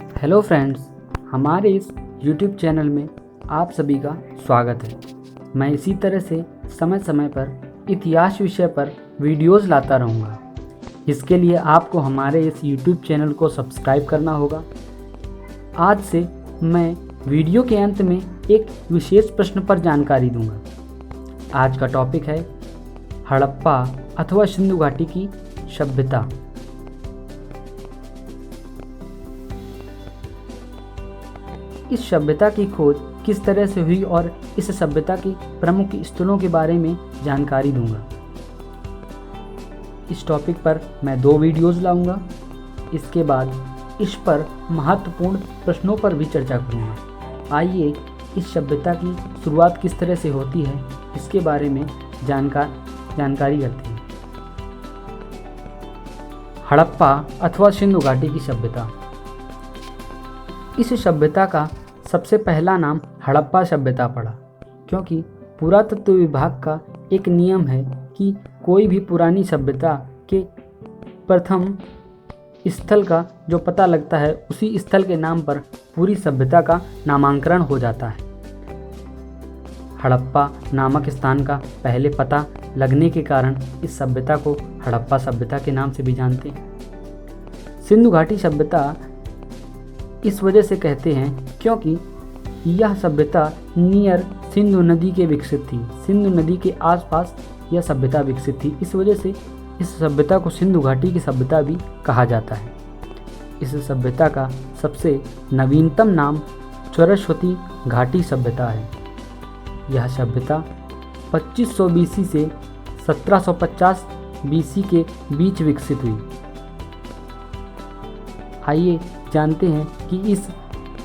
Hello friends, हमारे इस YouTube channel में आप सभी का स्वागत है। मैं इसी तरह से समय समय पर इतिहास विषय पर वीडियोस लाता रहूँगा। इसके लिए आपको हमारे इस YouTube चैनल को सब्सक्राइब करना होगा। आज से मैं वीडियो के अंत में एक विशेष प्रश्न पर जानकारी दूंगा। आज का टॉपिक है हड़प्पा अथवा सिंधु घाटी की सभ्यता। इस सभ्यता की खोज किस तरह से हुई और इस सभ्यता की प्रमुख स्थलों के बारे में जानकारी दूंगा। इस टॉपिक पर मैं 2 वीडियोस लाऊंगा। इसके बाद इस पर महत्वपूर्ण प्रश्नों पर भी चर्चा करूंगा। आइए इस सभ्यता की शुरुआत किस तरह से होती है इसके बारे में जानकारी करते हैं। हड़प्पा अथवा सिंधु घाटी की सभ्यता। इस सभ्यता का सबसे पहला नाम हड़प्पा सभ्यता पड़ा, क्योंकि पुरातत्व विभाग का एक नियम है कि कोई भी पुरानी सभ्यता के प्रथम स्थल का जो पता लगता है उसी स्थल के नाम पर पूरी सभ्यता का नामांकन हो जाता है। हड़प्पा नामक स्थान का पहले पता लगने के कारण इस सभ्यता को हड़प्पा सभ्यता के नाम से भी जानते हैं। सिंधु घाटी सभ्यता इस वजह से कहते हैं क्योंकि यह सभ्यता नियर सिंधु नदी के विकसित थी। सिंधु नदी के आसपास यह सभ्यता विकसित थी। इस वजह से इस सभ्यता को सिंधु घाटी की सभ्यता भी कहा जाता है। इस सभ्यता का सबसे नवीनतम नाम सरस्वती घाटी सभ्यता है। यह सभ्यता 2500 BC से 1750 BC के बीच विकसित हुई। आइए जानते हैं कि इस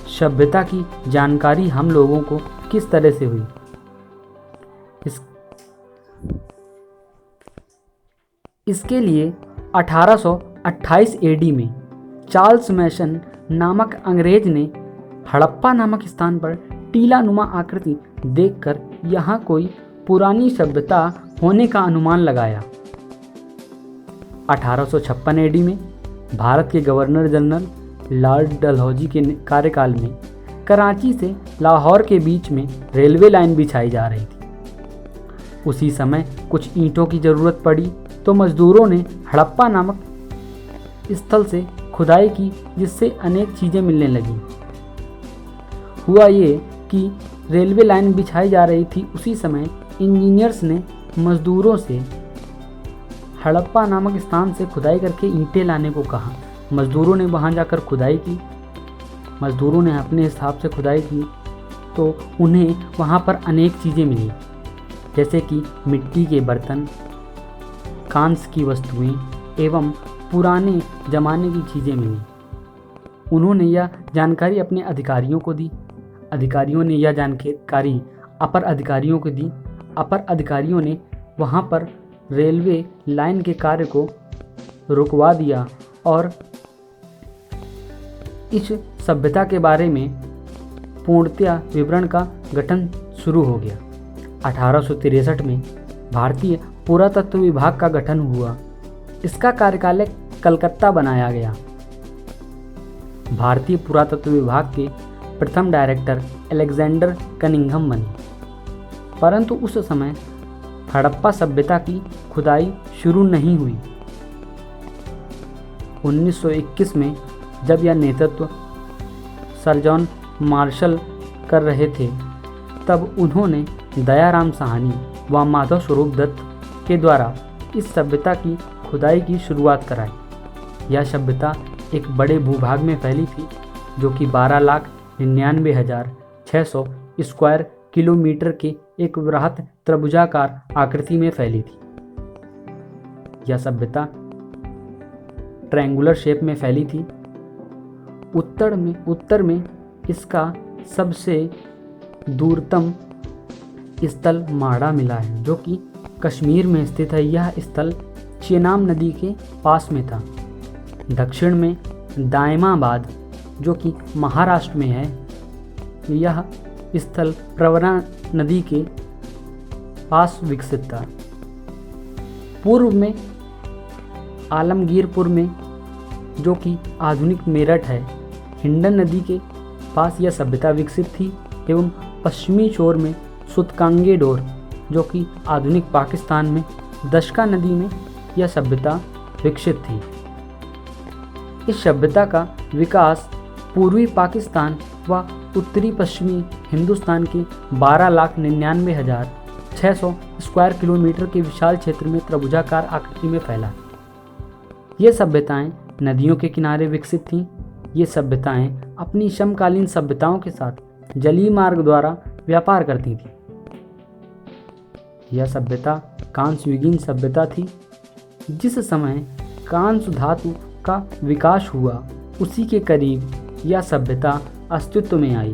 सभ्यता की जानकारी हम लोगों को किस तरह से हुई। इसके लिए 1828 AD में चार्ल्स मैसन नामक अंग्रेज ने हड़प्पा नामक स्थान पर टीलानुमा आकृति देखकर यहाँ कोई पुरानी सभ्यता होने का अनुमान लगाया। 1856 AD में भारत के गवर्नर जनरल लॉर्ड डलहौजी के कार्यकाल में कराची से लाहौर के बीच में रेलवे लाइन बिछाई जा रही थी। उसी समय कुछ ईंटों की ज़रूरत पड़ी तो मजदूरों ने हड़प्पा नामक स्थल से खुदाई की, जिससे अनेक चीज़ें मिलने लगीं। हुआ ये कि रेलवे लाइन बिछाई जा रही थी, उसी समय इंजीनियर्स ने मजदूरों से हड़प्पा नामक स्थान से खुदाई करके ईंटें लाने को कहा। मज़दूरों ने वहां जाकर खुदाई की। मज़दूरों ने अपने हिसाब से खुदाई की तो उन्हें वहां पर अनेक चीज़ें मिली, जैसे कि मिट्टी के बर्तन, कांस की वस्तुएं एवं पुराने ज़माने की चीज़ें मिली। उन्होंने यह जानकारी अपने अधिकारियों को दी। अधिकारियों ने यह जानकारी अपर अधिकारियों को दी। अपर अधिकारियों ने वहां पर रेलवे लाइन के कार्य को रुकवा दिया और इस सभ्यता के बारे में पूर्णतया विवरण का गठन शुरू हो गया। 1863 में भारतीय पुरातत्व विभाग का गठन हुआ। इसका कार्यकालय कलकत्ता बनाया गया। भारतीय पुरातत्व विभाग के प्रथम डायरेक्टर अलेक्जेंडर कनिंघम बने, परंतु उस समय हड़प्पा सभ्यता की खुदाई शुरू नहीं हुई। 1921 में जब यह नेतृत्व सर जॉन मार्शल कर रहे थे, तब उन्होंने दयाराम साहनी व माधव स्वरूप दत्त के द्वारा इस सभ्यता की खुदाई की शुरुआत कराई। यह सभ्यता एक बड़े भूभाग में फैली थी, जो कि 12,99,600 स्क्वायर किलोमीटर के एक वृहत त्रिभुजाकार आकृति में फैली थी। यह सभ्यता ट्रायंगुलर शेप में फैली थी। उत्तर में इसका सबसे दूरतम स्थल माड़ा मिला है, जो कि कश्मीर में स्थित है। यह स्थल चेनाब नदी के पास में था। दक्षिण में दायमाबाद, जो कि महाराष्ट्र में है, यह स्थल प्रवरा नदी के पास विकसित था। पूर्व में आलमगीरपुर में, जो कि आधुनिक मेरठ है, हिंडन नदी के पास यह सभ्यता विकसित थी एवं पश्चिमी छोर में सुतकांगेडोर जो कि आधुनिक पाकिस्तान में दशका नदी में यह सभ्यता विकसित थी। इस सभ्यता का विकास पूर्वी पाकिस्तान व उत्तरी पश्चिमी हिंदुस्तान के 12,99,600 स्क्वायर किलोमीटर के विशाल क्षेत्र में त्रिभुजाकार आकृति में फैला। ये सभ्यताएं नदियों के किनारे विकसित थीं। ये सभ्यताएं अपनी समकालीन सभ्यताओं के साथ जलीय मार्ग द्वारा व्यापार करती थीं। यह सभ्यता कांस्ययुगीन सभ्यता थी। जिस समय कांस्य धातु का विकास हुआ उसी के करीब यह सभ्यता अस्तित्व में आई,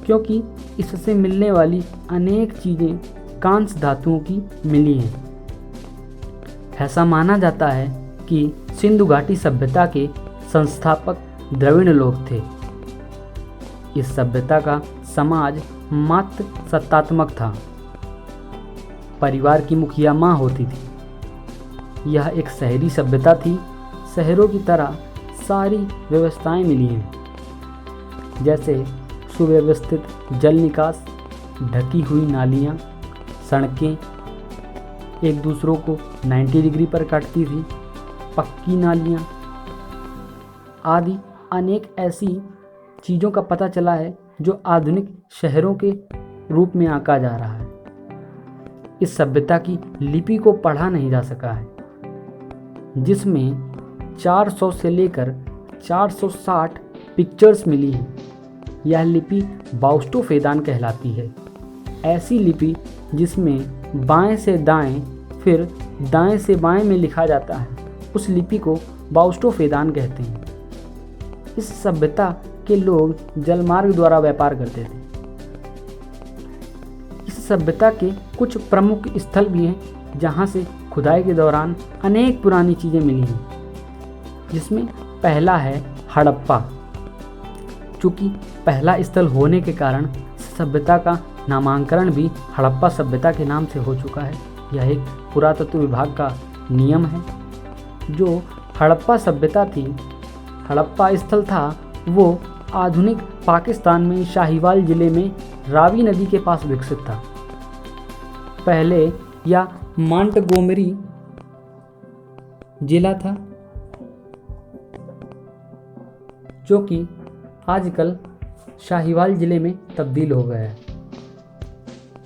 क्योंकि इससे मिलने वाली अनेक चीज़ें कांस्य धातुओं की मिली हैं। ऐसा माना जाता है कि सिंधु घाटी सभ्यता के संस्थापक द्रविड़ लोग थे। इस सभ्यता का समाज मात्र सत्तात्मक था। परिवार की मुखिया माँ होती थी। यह एक शहरी सभ्यता थी। शहरों की तरह सारी व्यवस्थाएं मिली हैं, जैसे सुव्यवस्थित जल निकास, ढकी हुई नालियाँ, सड़कें एक दूसरों को 90 डिग्री पर काटती थी, पक्की नालियाँ आदि अनेक ऐसी चीज़ों का पता चला है जो आधुनिक शहरों के रूप में आंका जा रहा है। इस सभ्यता की लिपि को पढ़ा नहीं जा सका है, जिसमें 400 से लेकर 460 पिक्चर्स मिली हैं। यह लिपि बाउस्टोफेदान कहलाती है। ऐसी लिपि जिसमें बाएं से दाएं फिर दाएं से बाएं में लिखा जाता है, उस लिपि को बाउस्टोफेदान कहते हैं। इस सभ्यता के लोग जलमार्ग द्वारा व्यापार करते थे। इस सभ्यता के कुछ प्रमुख स्थल भी हैं जहां से खुदाई के दौरान अनेक पुरानी चीज़ें मिली हैं, जिसमें पहला है हड़प्पा। चूँकि पहला स्थल होने के कारण सभ्यता का नामांकन भी हड़प्पा सभ्यता के नाम से हो चुका है। यह एक पुरातत्व विभाग का नियम है। जो हड़प्पा सभ्यता थी, हड़प्पा स्थल था, वो आधुनिक पाकिस्तान में शाहीवाल जिले में रावी नदी के पास विकसित था। पहले यह मांटगोमरी जिला था, जो कि आजकल शाहीवाल जिले में तब्दील हो गया है।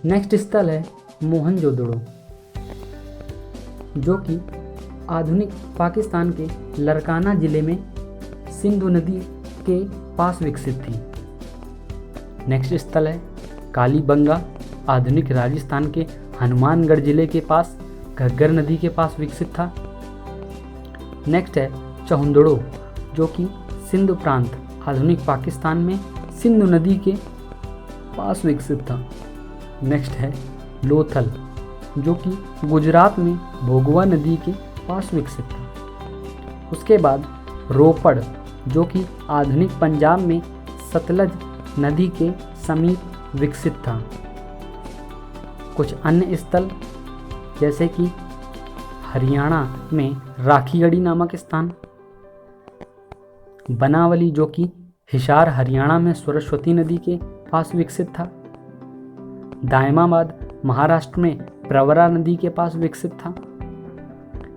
नेक्स्ट स्थल है मोहनजोदड़ो, जो कि आधुनिक पाकिस्तान के लरकाना जिले में सिंधु नदी के पास विकसित थी। नेक्स्ट स्थल है कालीबंगा, आधुनिक राजस्थान के हनुमानगढ़ जिले के पास घग्गर नदी के पास विकसित था। नेक्स्ट है चहुंदड़ो, जो कि सिंध प्रांत आधुनिक पाकिस्तान में सिंधु नदी के पास विकसित था। नेक्स्ट है लोथल, जो कि गुजरात में भोगवा नदी के पास विकसित था। उसके बाद रोपड़, जो कि आधुनिक पंजाब में सतलज नदी के समीप विकसित था। कुछ अन्य स्थल जैसे कि हरियाणा में राखीगढ़ी नामक स्थान, बनावली जो कि हिसार हरियाणा में सरस्वती नदी के पास विकसित था। दायमाबाद महाराष्ट्र में प्रवरा नदी के पास विकसित था।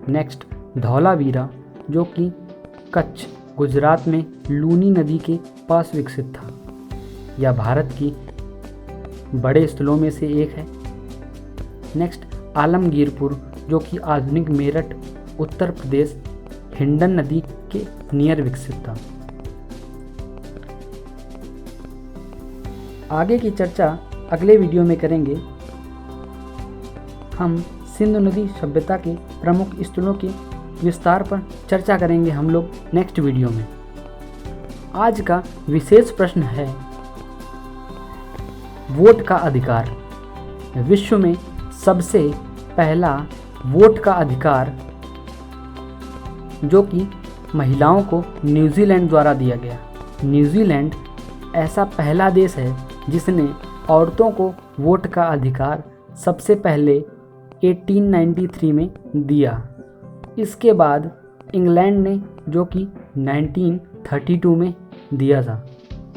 नेक्स्ट धौलावीरा, जो कि कच्छ गुजरात में लूनी नदी के पास विकसित था। यह भारत की बड़े स्थलों में से एक है। नेक्स्ट आलमगीरपुर, जो कि आधुनिक मेरठ उत्तर प्रदेश हिंडन नदी के नियर विकसित था। आगे की चर्चा अगले वीडियो में करेंगे। हम सिंधु नदी सभ्यता के प्रमुख स्थलों के विस्तार पर चर्चा करेंगे हम लोग नेक्स्ट वीडियो में। आज का विशेष प्रश्न है वोट का अधिकार। विश्व में सबसे पहला वोट का अधिकार जो कि महिलाओं को न्यूजीलैंड द्वारा दिया गया। न्यूजीलैंड ऐसा पहला देश है जिसने औरतों को वोट का अधिकार सबसे पहले 1893 में दिया। इसके बाद इंग्लैंड ने जो कि 1932 में दिया था।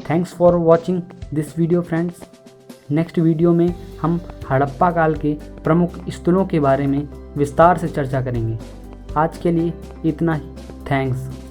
Thanks for watching this video friends. Next video में हम हड़प्पा काल के प्रमुख स्थलों के बारे में विस्तार से चर्चा करेंगे। आज के लिए इतना ही। थैंक्स।